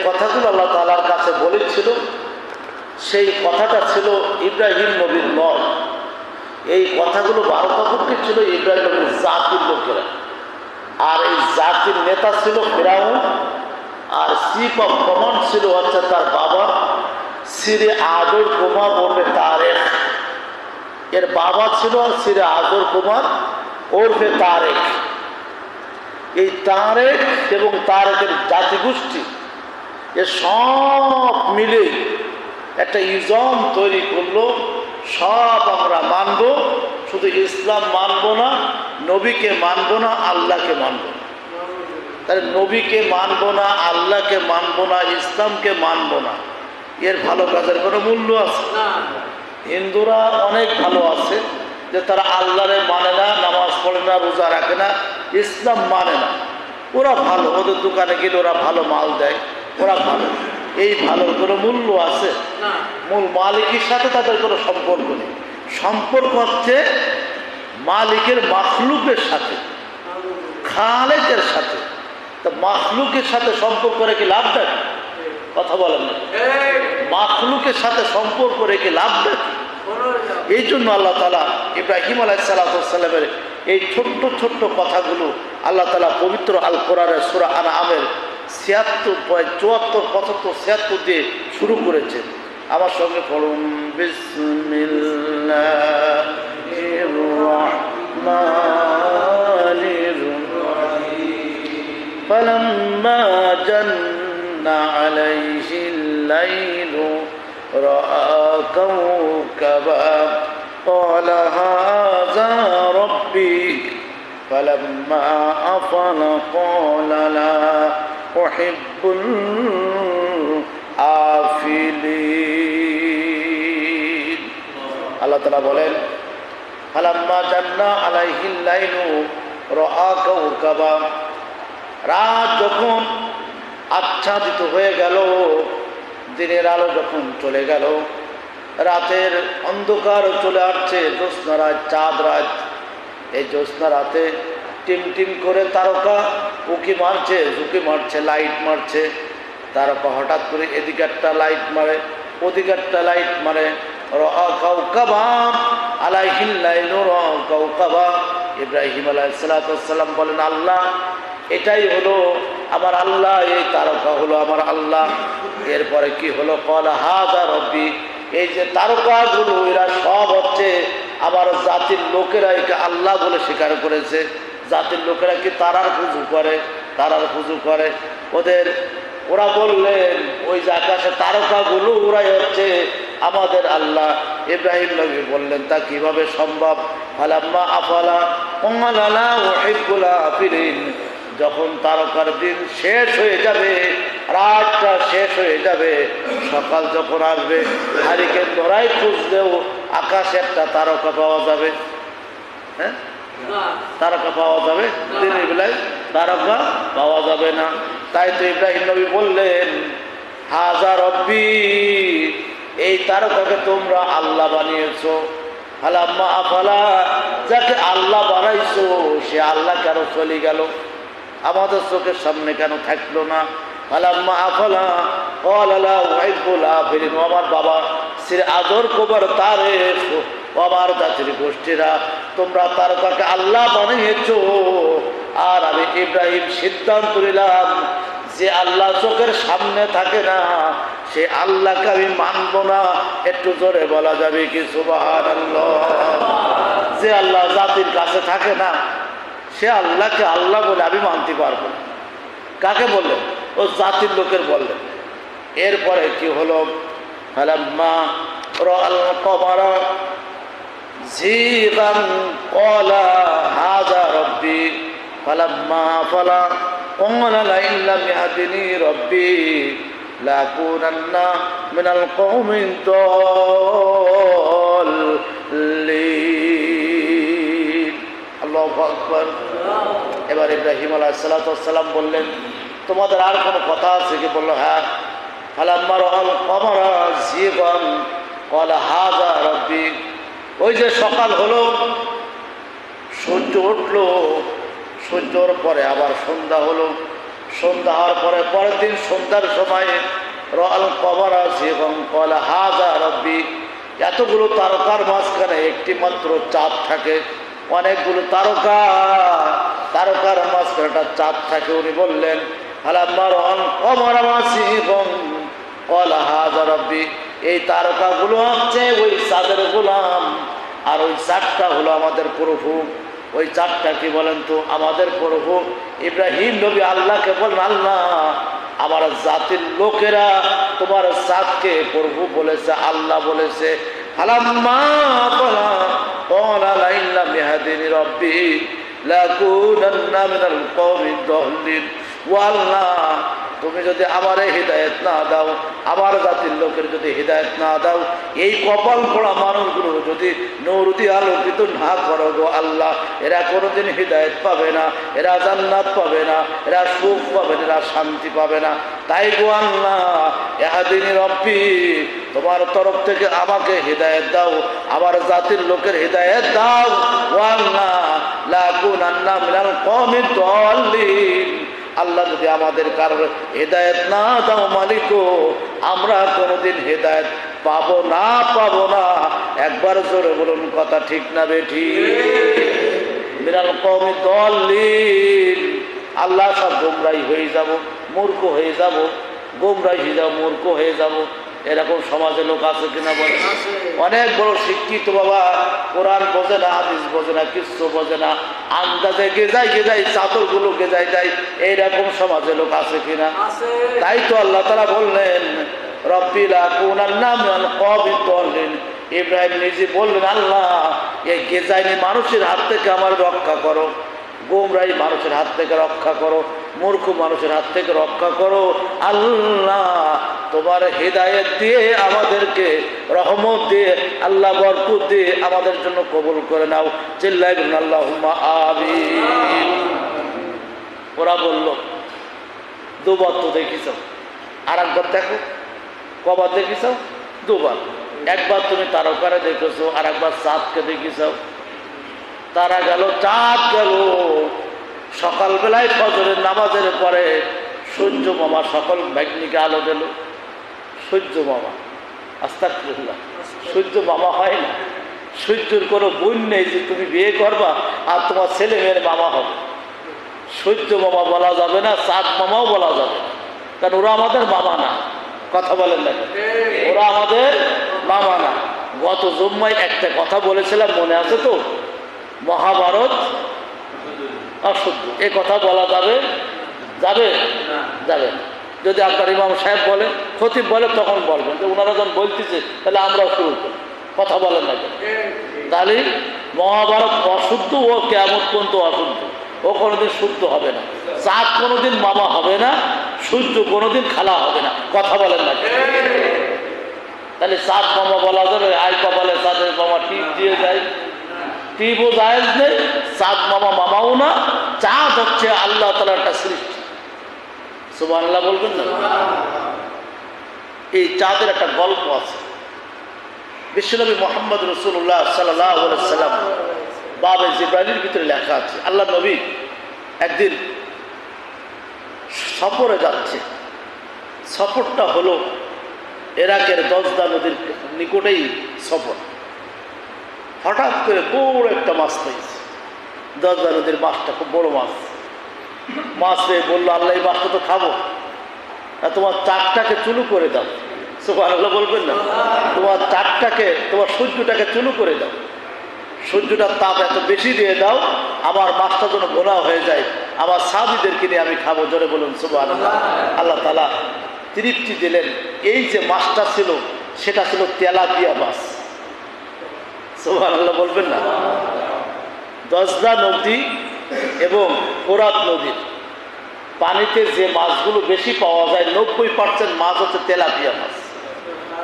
কথাগুলো আল্লাহ তাআলার কাছে বলেছিল, সেই কথাটা ছিল ইব্রাহিম নবীর নয়। এই কথাগুলো বারোটা ছিল ইব্রাহিম নবীর জাতির লোকেরা। আর এই জাতির নেতা ছিল ফিরাউন, আর চিফ অফ কমান্ড ছিল হচ্ছে তার বাবা সিরে আদর কুমার ওরফে তারেক। এর বাবা ছিল সিরে আদর কুমার ওরফে তারেক। এই তারেক এবং তারেকের জাতিগোষ্ঠী এ সব মিলে একটা ইজম তৈরি করলো, সব আমরা মানব, শুধু ইসলাম মানব না, নবীকে মানব না, আল্লাহকে মানব না। তাহলে নবীকে মানব না, আল্লাহকে মানব না, ইসলামকে মানব না, এর ভালো কাজের কোনো মূল্য আছে? হিন্দুরা অনেক ভালো আছে যে তারা আল্লাহরে মানে না, নামাজ পড়ে না, রোজা রাখে না, ইসলাম মানে না, ওরা ভালো, ওদের দোকানে গেলে ওরা ভালো মাল দেয়, ওরা ভালো। এই ভালোর কোনো মূল্য আছে? মূল মালিকের সাথে তাদের কোনো সম্পর্ক নেই। সম্পর্ক হচ্ছে মালিকের মাখলুকের সাথে, খালেকের সাথে। তো মাখলুকের সাথে সম্পর্ক রেখে লাভ দেয়? কথা বলেন না। মাখলুকের সাথে সম্পর্ক রেখে লাভ দেয়? এই জন্য আল্লাহ তাআলা ইব্রাহিম আলাইহিস সালামের এই ছোট্ট ছোট্ট কথাগুলো আল্লাহ তাআলা পবিত্র আল কোরআনের সূরা আনআমের ৭৬, ৭৪, ৭৫, ৭৬ দিয়ে শুরু করেছে। আমার সঙ্গে পড়ুন, বিসমিল্লাহির রাহমানির রাহিম। ফালাম্মা জান্না আলাইহিল লাইলু রাআ কাওকাবান ক্বালা হাযা রাব্বি ফালাম্মা আফালা ক্বালা লা উহিব্বুল আফিলিন। আল্লাহ তাআলা বলেন, ফালাম্মা জান্না আলাইহিল লাইলু রাআ কাওকাবা, রাত যখন আচ্ছাদিত হয়ে গেল, দিনের আলো যখন চলে গেল, রাতের অন্ধকার চলে আসছে, জ্যোৎস্না রাত, চাঁদ রাত। এই জ্যোৎস্না রাতে টিম টিম করে তারকা উকি মারছে, ঝুঁকি মারছে, লাইট মারছে। তারকা হঠাৎ করে এদিকে একটা লাইট মারে, ওদিকে একটা লাইট মারে। রাআ কাওকাবা আলাইহিল লাইলু রাআ কাওকাবা। ইব্রাহিম আলাইহিস সালাম বলেন, আল্লাহ এটাই হলো আমার আল্লাহ, এই তারকা হলো আমার আল্লাহ। এরপরে কি হলো? ক্বালা হাযা রাব্বি, এই যে তারকাগুলো এরা সব হচ্ছে আমার জাতির লোকেরা, একে আল্লাহ বলে স্বীকার করেছে। জাতির লোকেরা কি তারার পুজো করে? তারার পুজো করে। ওরা বললেন ওই যে আকাশে তারকাগুলো ওরাই হচ্ছে আমাদের আল্লাহ। ইব্রাহিম নবী বললেন, তা কিভাবে সম্ভব? ফালাম্মা আফালা ক্বালা লা উহিব্বুল আফিলিন, যখন তারকার দিন শেষ হয়ে যাবে, রাতটা শেষ হয়ে যাবে, সকাল যখন আসবে, হারিকেন ধরাই খুঁজলেও আকাশে একটা তারকা পাওয়া যাবে? হ্যাঁ, তারকা পাওয়া যাবে? দিনের বেলায় তারকা পাওয়া যাবে না। তাই তো ইব্রাহিম নবী বললেন, হাযা রাব্বি, এই তারকাকে তোমরা আল্লাহ বানিয়েছো। ফালাম্মা আফালা, যাকে আল্লাহ বানাইছো সে আল্লাহ কেন চলে গেল? আমাদের চোখের সামনে কেন থাকলো না? ফালাম্মা আফালা ক্বালা লা উহিব্বুল আফিলিন, আমার বাবা সিরে আদর কুমার তারেক, আমার জাতির গোষ্ঠীরা, তোমরা তারকাকে আল্লাহ বানিয়েছো। আর আমি ইব্রাহিম সিদ্ধান্ত নিলাম যে আল্লাহ চোখের সামনে থাকে না, সে আল্লাহকে আমি মানব না। একটু জোরে বলা যাবে কি সুবহানাল্লাহ? যে আল্লাহ জাতির কাছে থাকে না, সে আল্লাহকে আল্লাহ বলে আমি মানতে পারবো না। কাকে বললেন? ও জাতির লোকের বললেন। এরপরে কি হলো? ফালাম্মা রাআল কমারা জিগান ক্বালা হাযা রাব্বি ফালাম্মা আফালা ক্বালা লাইন লাম ইয়াহদিনি রাব্বি লাকুনান্না মিনাল কওমিদ দাল্লিন। আল্লাহু আকবার। এবার ইব্রাহিম আলাইহিস সালাম বললেন, তোমাদের আর কোনো কথা আছে কি? বললো, হ্যাঁ। ফালাম্মা রাআল কমারা জিগান ক্বালা হাযা রাব্বি, ওই যে সকাল হলো, সূর্য উঠলো, সূর্যর পরে আবার সন্ধ্যা হলো, সন্ধ্যা হওয়ার পরে পরের দিন সন্ধ্যার সময় রাল কমর আছে এবং কলা হাজা রব্বি, এতগুলো তারকার মাঝখানে একটি মাত্র চাঁদ থাকে। অনেকগুলো তারকার মাঝখানে একটা চাঁদ থাকে। উনি বললেন হালাম্মা রাল কমর আছে এবং কলা হাজা রব্বি, এই তারকাগুলো হচ্ছে ওই চাঁদের গোলাম, আর ওই চাঁদটা হলো আমাদের প্রভু। ওই চাঁদটা কি বলেন তো? আমাদের প্রভু ইব্রাহিম নবী আল্লাহকে বলেন, আল্লাহ আমার জাতির লোকেরা তোমার চাঁদকে প্রভু বলেছে, আল্লাহ বলেছে। হালাম্মা বলা ক্বালা লাইল্লাম ইয়াহদিনি রাব্বি লাকুনান্না মিনাল কওমিদ দাল্লিন। ও আল্লাহ, তুমি যদি আমারে হিদায়েত না দাও, আমার জাতির লোকের যদি হিদায়েত না দাও, এই কপাল পড়া মানুষগুলো যদি নূর দিয়ে আলোকিত না করো গো আল্লাহ, এরা কোনোদিন হিদায়েত পাবে না, এরা জান্নাত পাবে না, এরা সুখ পাবে না, এরা শান্তি পাবে না। তাই গো আল্লাহ, ইয়াহদিনি রব্বি, তোমার তরফ থেকে আমাকে হিদায়েত দাও, আমার জাতির লোকের হিদায়েত দাও। ও আল্লাহ, লাকুনান্না মিনাল কওমিদ দাল্লিন। আল্লাহ যদি আমাদের কারোর হেদায়েত না দাও মালিক, আমরা কোনোদিন হেদায়েত পাবো না। একবার জোরে বলুন, কথা ঠিক না বেঠি? মিনাল কওমিদ দাল্লিন, আল্লাহ সব গোমরাই হয়ে যাব, মূর্খ হয়ে যাব, গোমরাই হয়ে যাব, মূর্খ হয়ে যাব। এরকম সমাজে লোক আছে কিনা বলে? অনেক বড় শিক্ষিত বাবা, কোরআন বোঝে না, হাদিস বোঝে না, কিচ্ছু বোঝে না, আন্দাজে গেজাই চাদরগুলো গেজাই দেয়, এইরকম সমাজে লোক আছে কিনা? তাই তো আল্লাহ তাআলা বললেন রব্বি লাকুনান্না মিনাল কওমিদ দাল্লিন। ইব্রাহিম নিজে বললেন, আল্লাহ এই গেজাইনি মানুষের হাত থেকে আমার রক্ষা করো, গোমরাই মানুষের হাত থেকে রক্ষা করো, মূর্খ মানুষের হাত থেকে রক্ষা করো। আল্লাহ তোমার হিদায়েত দিয়ে আমাদেরকে, রহমত দিয়ে, আল্লাহ বরকত দিয়ে আমাদের জন্য কবুল করে নাও। চিল্লাই বলুন আল্লাহুম্মা আমিন। ওরা বলল, দুবার তো দেখিস, আর একবার দেখো। কবার দেখিস? দুবার। একবার তুমি তারকারে দেখেছো, আর একবার চাঁদকে দেখিস। তারা গেল, চাঁদ গেল। সকালবেলায় ফজরের নামাজের পরে সূর্য মামা সকল ভাগ্নিকে আলো দিল। সূর্য মামা, আস্তাগফিরুল্লাহ, সূর্য মামা হয় না। সূর্যের কোনো বোন নেই যে তুমি বিয়ে করবা আর তোমার ছেলে মেয়ের মামা হবে। সূর্য মামা বলা যাবে না, চাঁদ মামাও বলা যাবে না, কারণ ওরা আমাদের মামা না। কথা বলেন না, ওরা আমাদের মামা না। গত জুম্মায় একটা কথা বলেছিলাম, মনে আছে তো? মহাভারত অশুদ্ধ, এ কথা বলা যাবে? যাবে। যদি আপনার ইমাম সাহেব বলে, খতিব বলে, তখন বলবেন যে ওনারা যখন বলতেছে তাহলে আমরাও শুরু করি। কথা বলেন না, তাহলে মহাভারত অশুদ্ধ, ও কিয়ামত পর্যন্ত অশুদ্ধ, ও কোনোদিন শুদ্ধ হবে না। চাঁদ কোনোদিন মামা হবে না, সূর্য কোনোদিন খালা হবে না। কথা বলেন না, তাহলে চাঁদ মামা বলা যাবে? আই কপালে চাঁদের মামা টিপ দিয়ে যায়, টিপও জায়েজ নেই, চাঁদ মামা মামাও না। চাঁদ হচ্ছে আল্লাহ তাআলার একটা সৃষ্টি। সুবহানাল্লাহ বলবেন না? এই চাঁদের একটা গল্প আছে। বিশ্বনবী মুহাম্মদ রাসূলুল্লাহ সাল্লাল্লাহু আলাইহি সাল্লাম বাবে জিবরাইলের ভিতরে লেখা আছে, আল্লাহ নবী একদিন সফরে যাচ্ছে। সফরটা হলো ইরাকের দজদা নদীর নিকটেই সফর। হঠাৎ করে বড় একটা মাছ পেয়েছে। দজদা নদীর মাছটা খুব বড় মাছ। মাছ পেয়ে বললো, আল্লাহ এই মাছটা তো খাবো, তোমার চাকটাকে চুলু করে দাও। সুবহানাল্লাহ বলবেন না? তোমার চাকটাকে, তোমার সূর্যটাকে চুলু করে দাও, সূর্যটার তাপ এত বেশি দিয়ে দাও, আমার মাছটা যেন ভোলা হয়ে যায়, আমার সাহাবীদেরকে নিয়ে আমি খাবো। জোরে বলুন সুবহানাল্লাহ। আল্লাহ তাআলা তৃপ্তি দিলেন। এই যে মাছটা ছিল সেটা ছিল তেলাপিয়া মাছ। সুবহানাল্লাহ বলবেন না? দজদা নদী এবং ফোরাত নদীর পানিতে যে মাছগুলো বেশি পাওয়া যায়, 90% মাছ হচ্ছে তেলাপিয়া মাছ।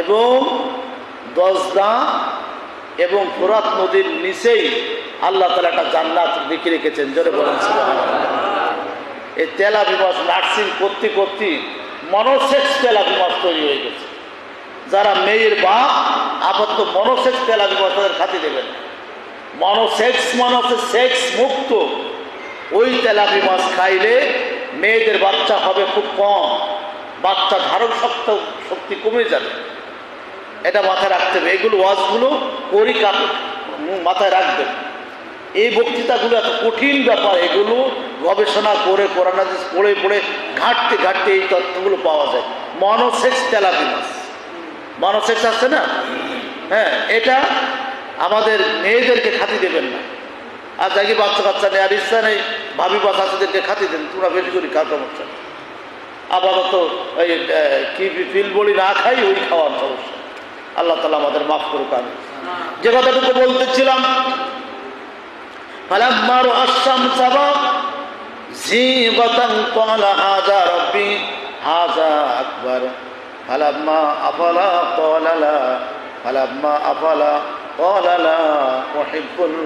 এবং দজদা এবং ফোরাত নদীর নিচেই আল্লাহ তাআলা একটা জান্নাত লিখে রেখেছেন। জোরে বলেন সুবহানাল্লাহ। এই তেলাপি মাছ নার্সিং করতে করতে মনোসেক্স তেলাপি মাছ তৈরি হয়ে গেছে। যারা মেয়ের বাপ, আপাতত মনোসেক্স তেলাপি মাছ তাদের খাতে দেবেন। মনোসেক্স মানে হচ্ছে সেক্স মুক্ত। ওই তেলাপি মাছ খাইলে মেয়েদের বাচ্চা হবে খুব কম, বাচ্চা ধারণ শক্তি কমে যাবে, এটা মাথায় রাখতে হবে। এগুলো ওয়াজগুলো করি মাথায় রাখবেন। এই বক্তৃতাগুলো এত কঠিন ব্যাপার, এগুলো গবেষণা করে কোরআন হাদিস পড়ে পড়ে ঘাঁটতে ঘাঁটতে এই তথ্যগুলো পাওয়া যায়। মনোসেক্স তেলাপিমাস, মনোসেক্স আছে না, হ্যাঁ, এটা আমাদের মেয়েদেরকে খাতি দেবেন না। আর যাকে বাচ্চা কাচ্চা নেওয়ার ইচ্ছা নেই, ভাবি বাচ্চাদেরকে খাতি দেন, তোমরা বেশি করি কার সমস্যা। আপাতত ওই কি ফিল বলি না খাই, ওই খাওয়ার সমস্যা। আল্লাহ তাআলা আমাদের মাফ করুক। আমি যে কথাটুকু বলতেছিলাম, ফালাম্মা রাআ আশ-শামসা বাযীগাতান ক্বালা হাযা রাব্বী হাযা আকবার ফালাম্মা আফালা ক্বালা লা ফালাম্মা আফালা ক্বালা লা উহিব্বুল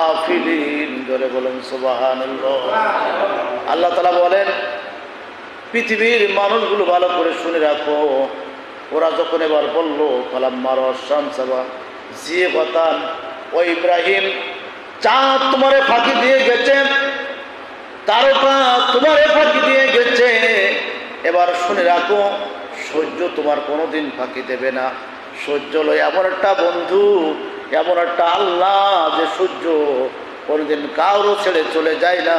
আফিলিন। জোরে বলেন সুবহানাল্লাহ। আল্লাহ তাআলা বলেন, পৃথিবীর মানুষগুলো ভালো করে শুনে রাখো, ওরা যখন এবার বলল ফালাম্মা রাআ আশ-শামসা বাযীগাতান, ও ইব্রাহিম, চাঁদ তোমারে ফাঁকি দিয়ে গেছে, তারকা তোমারে ফাঁকি দিয়ে গেছে, এবার শুনে রাখো সূর্য তোমার কোনোদিন ফাঁকি দেবে না। সূর্য হলো এমন একটা বন্ধু, এমন একটা আল্লাহ, যে সূর্য কোনোদিন কারো ছেড়ে চলে যায় না।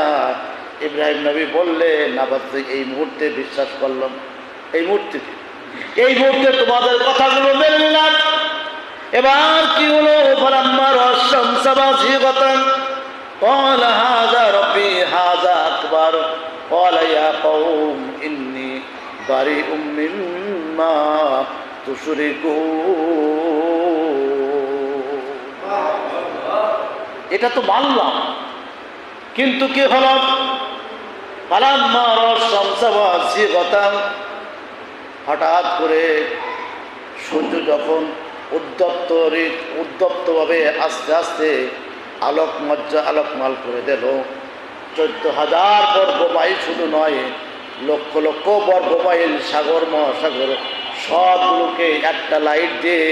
ইব্রাহিম নবী বললেন, আবার এই মুহূর্তে বিশ্বাস করলাম, এই মুহূর্তে তোমাদের কথাগুলো মেনলাম। এবার কি হলো, ফালাম্মা রাআ আশ-শামসা বাযীগাতান ক্বালা হাযা রাব্বী হাযা আকবার ক্বালা ইয়া কওম ইন্নী বারিউম মিম্মা তুশরিকুন। এটা তো মানলাম, কিন্তু কি হলো, ফালাম্মা রাআ আশ-শামসা বাযীগাতান, হঠাৎ করে সূর্য যখন উদ্যপ্তভাবে আস্তে আস্তে আলোকমাল করে দিল, 14,000 বর্গ মাইল, শুধু নয়, লক্ষ লক্ষ বর্গ মাইল সাগর মহাসাগর সবগুলোকে একটা লাইট দিয়ে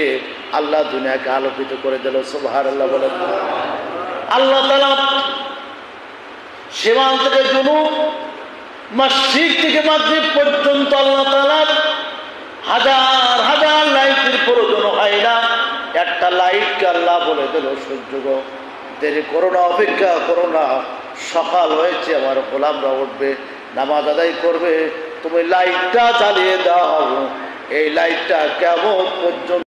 আল্লাহ দুনিয়াকে আলোকিত করে দিল। সুবহানাল্লাহ বলেন। আল্লাহ তাআলা সীমান্ত থেকে জুনুব, মাশরিক থেকে মাগরিব পর্যন্ত আল্লাহ তাআলা হাজার হাজার লাইটের প্রয়োজন হয় না, একটা লাইটকে আল্লাহ বলে দিল, সূর্য গো, দেরি করো না, অপেক্ষা করো না, সকাল হয়েছে, আমার গোলামরা উঠবে, নামাজ আদায় করবে, তুমি লাইটটা জ্বালিয়ে দাও। এই লাইটটা কেমন পর্যন্ত